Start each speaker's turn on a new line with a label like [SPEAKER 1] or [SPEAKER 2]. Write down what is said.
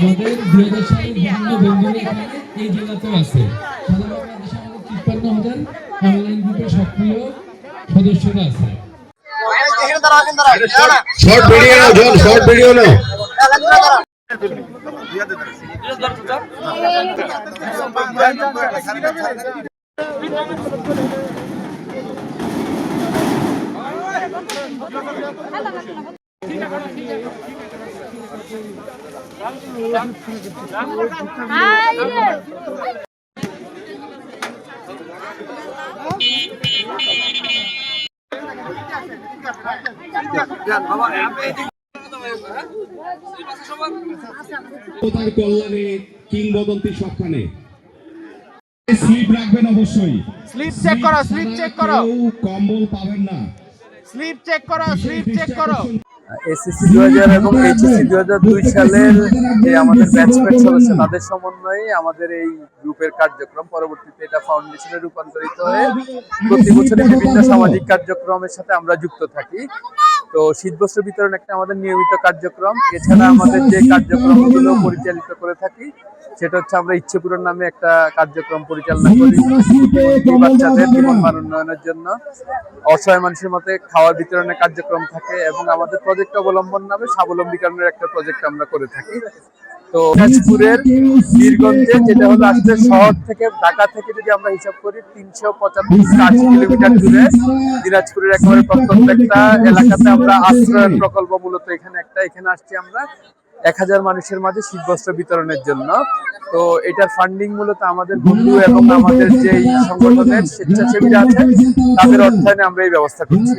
[SPEAKER 1] আমাদের 2000 সালের বিভিন্ন বন্ধুরা এখানে এই জেলাতেও আছে। সারা বাংলাদেশে আমাদের 53,000 অনলাইন গ্রুপের সক্রিয় সদস্যরা আছে।
[SPEAKER 2] শর্ট ভিডিও নাও, জন শর্ট ভিডিও নাও। কল্যাণে কিংবদন্তি সবখানে স্লিপ রাখবেন, অবশ্যই
[SPEAKER 3] স্লিপ চেক করো, স্লিপ চেক করো,
[SPEAKER 2] কম্বল পাবেন না,
[SPEAKER 3] স্লিপ চেক করো, স্লিপ চেক করো।
[SPEAKER 4] এসএসসি 2000 এবং এইচএসসি 2002 সালের যে আমাদের ব্যাচমেট সদস্য তাদের সমন্বয়ে আমাদের এই গ্রুপের কার্যক্রম পরবর্তীতে এটা ফাউন্ডেশনে রূপান্তরিত হয়ে প্রতি বছরই বিভিন্ন সামাজিক কার্যক্রমের সাথে আমরা যুক্ত থাকি। তো শীতবস্ত্র বিতরণ একটা আমাদের নিয়মিত কার্যক্রম। এছাড়া আমাদের যে কার্যক্রমগুলো পরিচালিত করে থাকি সেটা হচ্ছে আমরা ইচ্ছে পূরণ নামে একটা কার্যক্রম পরিচালনা করি বাচ্চাদের জীবন মান উন্নয়নের জন্য। অসহায় মানুষের মধ্যে খাওয়ার বিতরণের কার্যক্রম থাকে এবং আমাদের প্রজেক্ট অবলম্বন নামে স্বাবলম্বীকরণের একটা প্রজেক্ট আমরা করে থাকি। তো দিনাজপুরের বীরগঞ্জে যেটা হলো আসলে শহর থেকে ঢাকা থেকে যদি আমরা হিসাব করি 375 কিলোমিটার দূরে দিনাজপুরের একেবারে প্রত্যন্ত একটা এলাকাতে আমরা আশ্রয়ের প্রকল্প মূলত এখানে আসছি আমরা 1000 মানুষের মাঝে শীতবস্ত্র বিতরণের জন্য। তো এটার ফান্ডিং মূলত আমাদের বন্ধু এবং আমাদের যে সংগঠনের স্বেচ্ছাসেবীরা আছে তাদের অর্থায়নে আমরা এই ব্যবস্থা করছি।